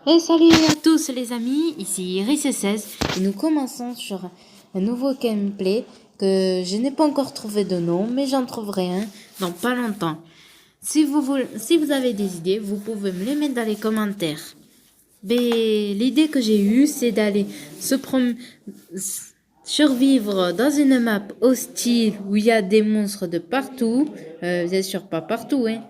Et salut à tous les amis, ici Iris16 et nous commençons sur un nouveau gameplay que je n'ai pas encore trouvé de nom, mais j'en trouverai un dans pas longtemps. Si vous avez des idées, vous pouvez me les mettre dans les commentaires. Mais l'idée que j'ai eue, c'est d'aller survivre dans une map hostile où il y a des monstres de partout. Bien sûr pas partout, hein.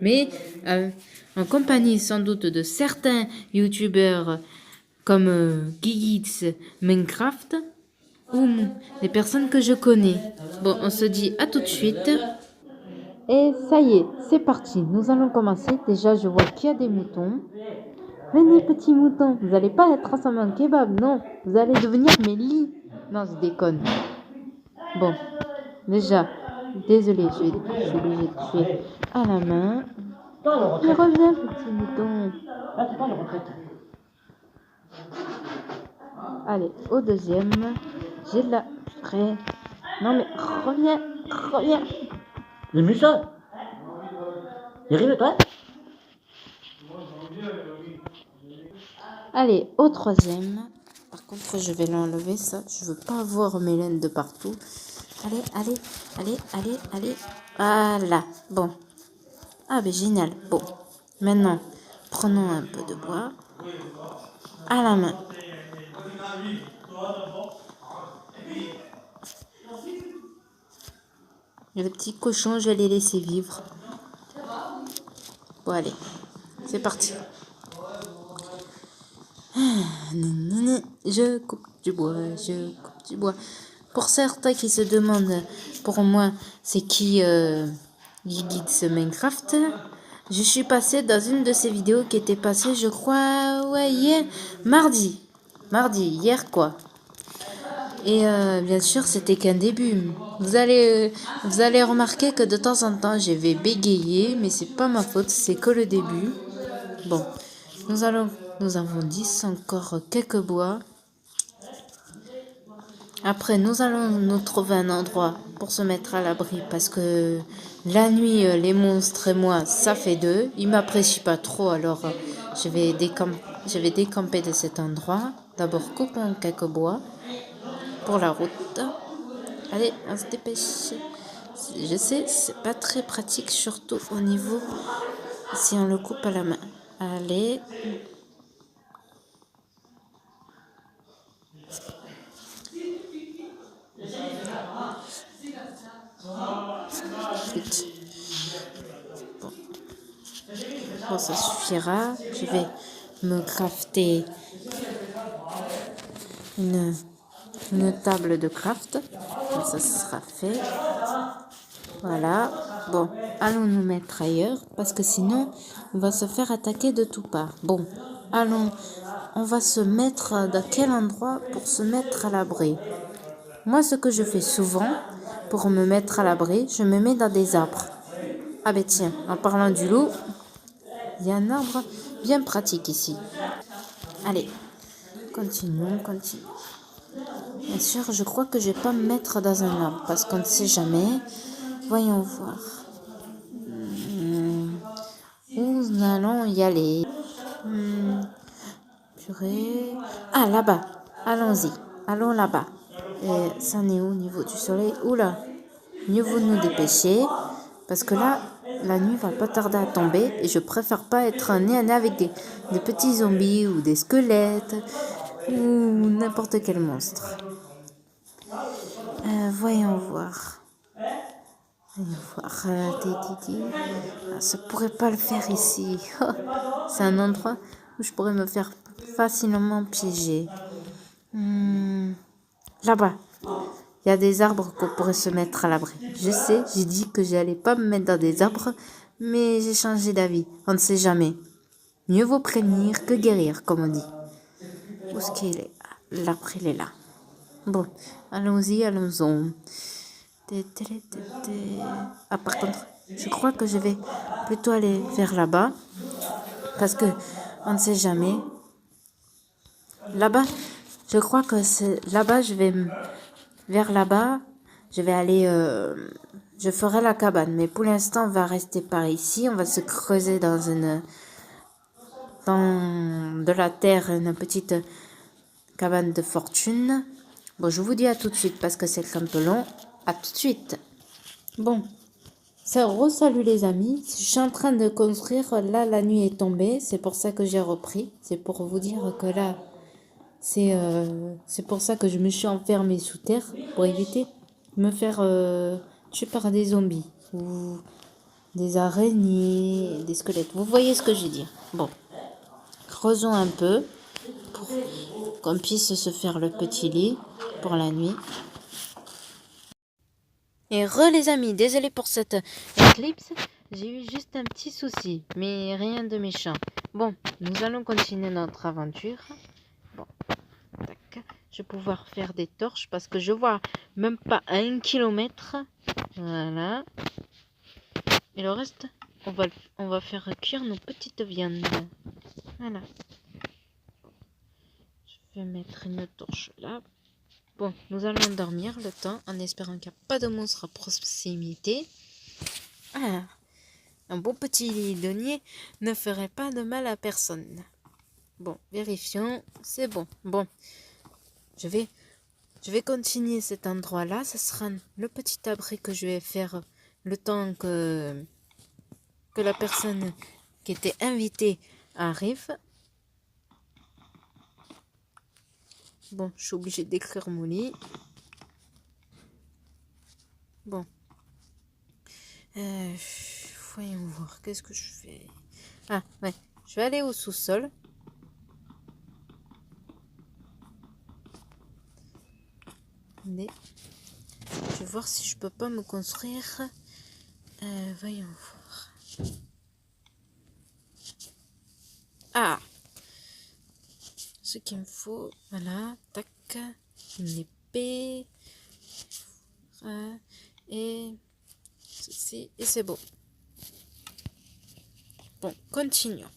Mais en compagnie sans doute de certains youtubeurs comme Gigits Minecraft ou des personnes que je connais. Bon, on se dit à tout de suite. Et ça y est, c'est parti. Nous allons commencer. Déjà, je vois qu'il y a des moutons. Venez, petits moutons. Vous n'allez pas être ensemble en kebab, non. Vous allez devenir mes lits. Non, je déconne. Bon, déjà, désolé, je suis obligée de tuer à la main. Il revient, petit mouton. Là, c'est pas une retraite. Allez, au deuxième, j'ai de la purée. Non mais reviens. Les muscles. Il arrive, toi? Allez, au troisième. Par contre, je vais l'enlever, ça. Je veux pas avoir mes laines de partout. Allez. Voilà. Bon. Ah, ben génial. Bon. Maintenant, prenons un peu de bois. À la main. Le petit cochon, je vais les laisser vivre. Bon, allez. C'est parti. Je coupe du bois. Pour certains qui se demandent, pour moi, c'est qui Gigits Minecraft, je suis passée dans une de ces vidéos qui était passée, je crois, ouais, hier, mardi, hier quoi. Et bien sûr, c'était qu'un début. Vous allez remarquer que de temps en temps, je vais bégayer, mais c'est pas ma faute, c'est que le début. Bon, nous avons 10, encore quelques bois. Après, nous allons nous trouver un endroit pour se mettre à l'abri parce que la nuit, les monstres et moi, ça fait deux. Ils m'apprécient pas trop, alors je vais décamper de cet endroit. D'abord, coupons quelques bois pour la route. Allez, on se dépêche. Je sais, c'est pas très pratique, surtout au niveau si on le coupe à la main. Allez. Bon, ça suffira. Je vais me crafter une table de craft. Comme ça sera fait. Voilà. Bon, allons nous mettre ailleurs parce que sinon, on va se faire attaquer de tout part. Bon, allons. On va se mettre dans quel endroit pour se mettre à l'abri? Moi, ce que je fais souvent pour me mettre à l'abri, je me mets dans des arbres. Ah ben tiens, en parlant du loup, il y a un arbre bien pratique ici. Allez, continuons. Bien sûr, je crois que je vais pas me mettre dans un arbre parce qu'on ne sait jamais. Voyons voir. Où nous allons y aller? Purée. Ah, là-bas. Allons-y. Allons là-bas. Et ça en est où au niveau du soleil? Oula. Mieux vaut nous dépêcher. Parce que là, la nuit va pas tarder à tomber. Et je préfère pas être nez à nez avec des petits zombies ou des squelettes. Ou n'importe quel monstre. Voyons voir. Ça pourrait pas le faire ici. C'est un endroit où je pourrais me faire facilement piéger. Là-bas, il y a des arbres qu'on pourrait se mettre à l'abri. Je sais, j'ai dit que j'allais pas me mettre dans des arbres, mais j'ai changé d'avis. On ne sait jamais. Mieux vaut prévenir que guérir, comme on dit. Où est-ce qu'il est? L'arbre, il est là. Bon, allons-y. Ah, par contre, je crois que je vais plutôt aller vers là-bas. Parce que on ne sait jamais. Là-bas, je crois que c'est là-bas, vers là-bas. Je vais aller. Je ferai la cabane. Mais pour l'instant, on va rester par ici. On va se creuser dans dans de la terre une petite cabane de fortune. Bon, je vous dis à tout de suite parce que c'est un peu long. À tout de suite. Bon, ça re-salut les amis. Je suis en train de construire. Là, la nuit est tombée. C'est pour ça que j'ai repris. C'est pour vous dire que là, c'est pour ça que je me suis enfermée sous terre pour éviter de me faire tuer par des zombies ou des araignées, des squelettes. Vous voyez ce que je veux dire? Bon, creusons un peu pour qu'on puisse se faire le petit lit pour la nuit. Et les amis, désolé pour cette éclipse, j'ai eu juste un petit souci, mais rien de méchant. Bon, nous allons continuer notre aventure. Bon, tac. Je vais pouvoir faire des torches parce que je vois même pas 1 kilomètre. Voilà. Et le reste, on va faire cuire nos petites viandes. Voilà. Je vais mettre une torche là. Bon, nous allons dormir le temps en espérant qu'il n'y a pas de monstre à proximité. Ah, un beau petit denier ne ferait pas de mal à personne. Bon, vérifions, c'est bon. Bon, je vais continuer cet endroit-là. Ce sera le petit abri que je vais faire le temps que la personne qui était invitée arrive. Bon, je suis obligée d'écrire mon lit. Bon. Voyons voir, qu'est-ce que je fais? Ah, ouais, je vais aller au sous-sol. Attendez. Je vais voir si je peux pas me construire. Voyons voir. Ah! Ce qu'il me faut, voilà, tac, une épée. Et ceci, et c'est beau. Bon, continuons.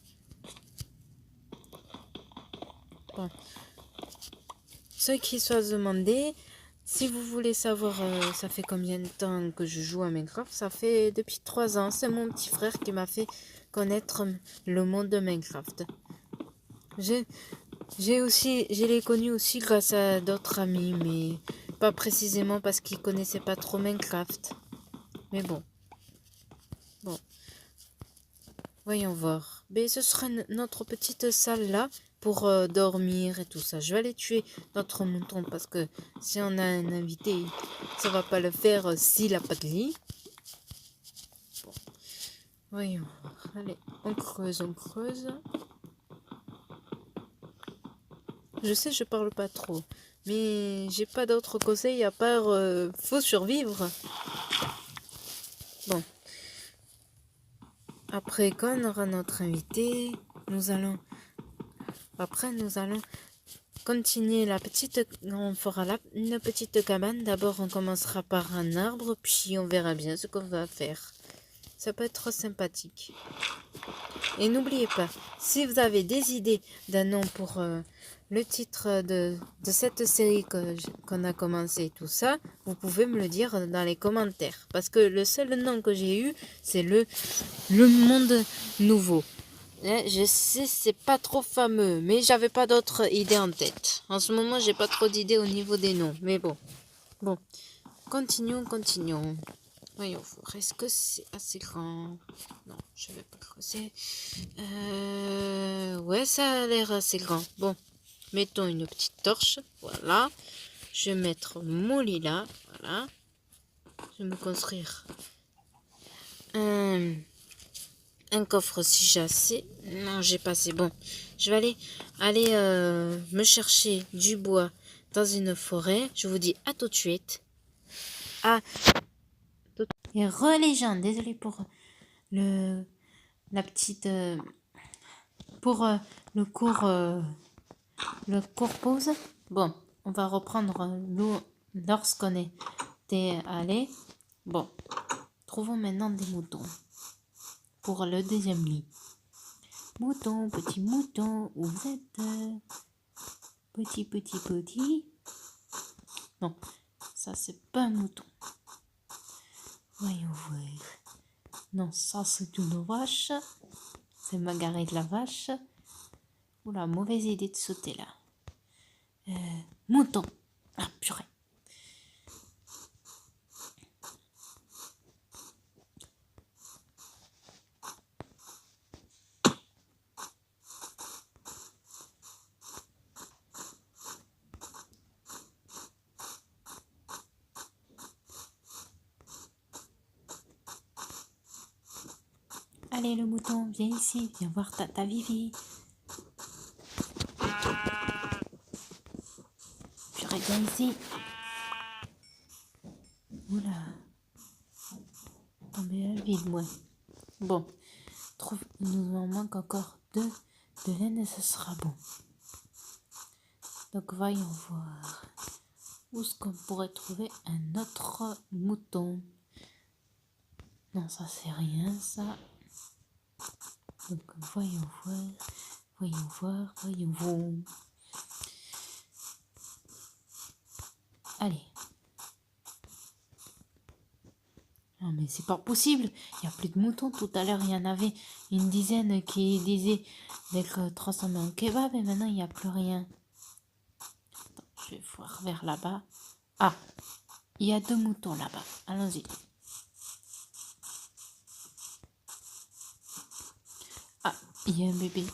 Bon. Ceux qui soient demandés, si vous voulez savoir ça fait combien de temps que je joue à Minecraft, ça fait depuis 3 ans. C'est mon petit frère qui m'a fait connaître le monde de Minecraft. Je l'ai connu aussi grâce à d'autres amis, mais pas précisément parce qu'ils connaissaient pas trop Minecraft. Mais bon. Bon. Voyons voir. Mais ce sera notre petite salle là pour dormir et tout ça. Je vais aller tuer notre mouton parce que si on a un invité, ça va pas le faire s'il a pas de lit. Bon. Voyons voir. Allez, on creuse, on creuse. Je sais, je parle pas trop, mais j'ai pas d'autres conseils à part faut survivre. Bon. Après, quand on aura notre invité, nous allons continuer la petite. On fera une petite cabane. D'abord, on commencera par un arbre, puis on verra bien ce qu'on va faire. Ça peut être sympathique. Et n'oubliez pas, si vous avez des idées d'un nom pour le titre de cette série qu'on a commencé, tout ça, vous pouvez me le dire dans les commentaires. Parce que le seul nom que j'ai eu, c'est le monde nouveau. Je sais, c'est pas trop fameux, mais j'avais pas d'autres idées en tête. En ce moment, j'ai pas trop d'idées au niveau des noms, mais bon. Bon, continuons. Voyons voir, est-ce que c'est assez grand? Non, je vais pas creuser. Ouais, ça a l'air assez grand. Bon, mettons une petite torche. Voilà. Je vais mettre mon lit là. Voilà. Je vais me construire un coffre si j'ai assez. Non, j'ai pas assez. Bon, je vais aller me chercher du bois dans une forêt. Je vous dis à tout de suite. Et les gens, désolé pour la petite pour le cours pause. Bon, on va reprendre l'eau lorsqu'on était allé. Bon, trouvons maintenant des moutons pour le deuxième lit. Mouton, petit mouton, où vous êtes? Petit. Non, ça c'est pas un mouton. Voyons voir. Non, ça c'est une vache. C'est Marguerite la vache. Oula, mauvaise idée de sauter là. Mouton. Ah, purée. Allez, le mouton, viens ici, viens voir Tata Vivi. Purée, viens ici. Oula. Tombé à la vide, moi. Bon, il nous en manque encore 2 de laine et ce sera bon. Donc, voyons voir. Où est-ce qu'on pourrait trouver un autre mouton? Non, ça c'est rien, ça. Donc, voyons voir. Allez. Non, mais c'est pas possible. Il n'y a plus de moutons. Tout à l'heure, il y en avait une dizaine qui disaient d'être transformés en kebab et maintenant, il n'y a plus rien. Attends, je vais voir vers là-bas. Ah, il y a 2 moutons là-bas. Allons-y. Ah, il y a un bébé.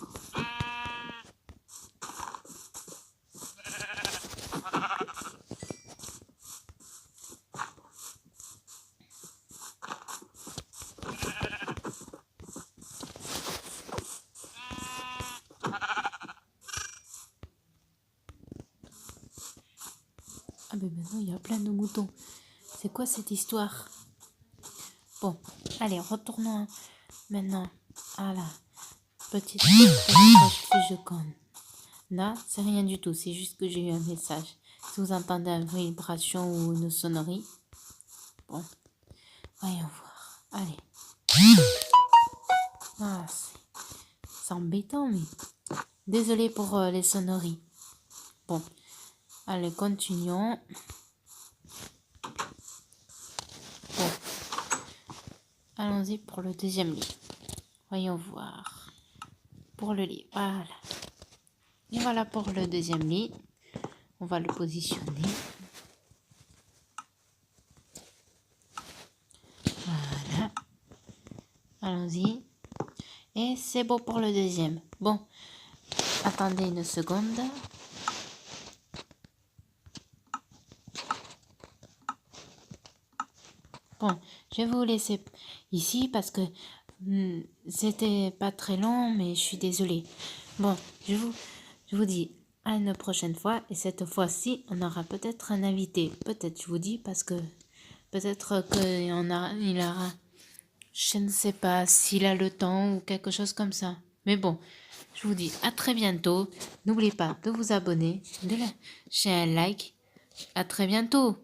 Ah ben maintenant il y a plein de moutons. C'est quoi cette histoire? Bon, allez, retournons maintenant à la petite fiche de com. Là, c'est rien du tout, c'est juste que j'ai eu un message. Si vous entendez une vibration ou une sonnerie, bon, voyons voir. Allez. Ah, c'est embêtant, mais désolé pour les sonneries. Bon, allez, continuons. Bon, allons-y pour le deuxième lit. Voyons voir. Pour le lit, voilà. Et voilà pour le deuxième lit. On va le positionner. Voilà. Allons-y. Et c'est bon pour le deuxième. Bon, attendez une seconde. Bon, je vais vous laisser ici parce que c'était pas très long, mais je suis désolée. Bon, je vous dis à une prochaine fois. Et cette fois-ci, on aura peut-être un invité. Peut-être, je vous dis, parce que peut-être qu'il aura, je ne sais pas s'il a le temps ou quelque chose comme ça. Mais bon, je vous dis à très bientôt. N'oubliez pas de vous abonner, de lâcher un like. À très bientôt.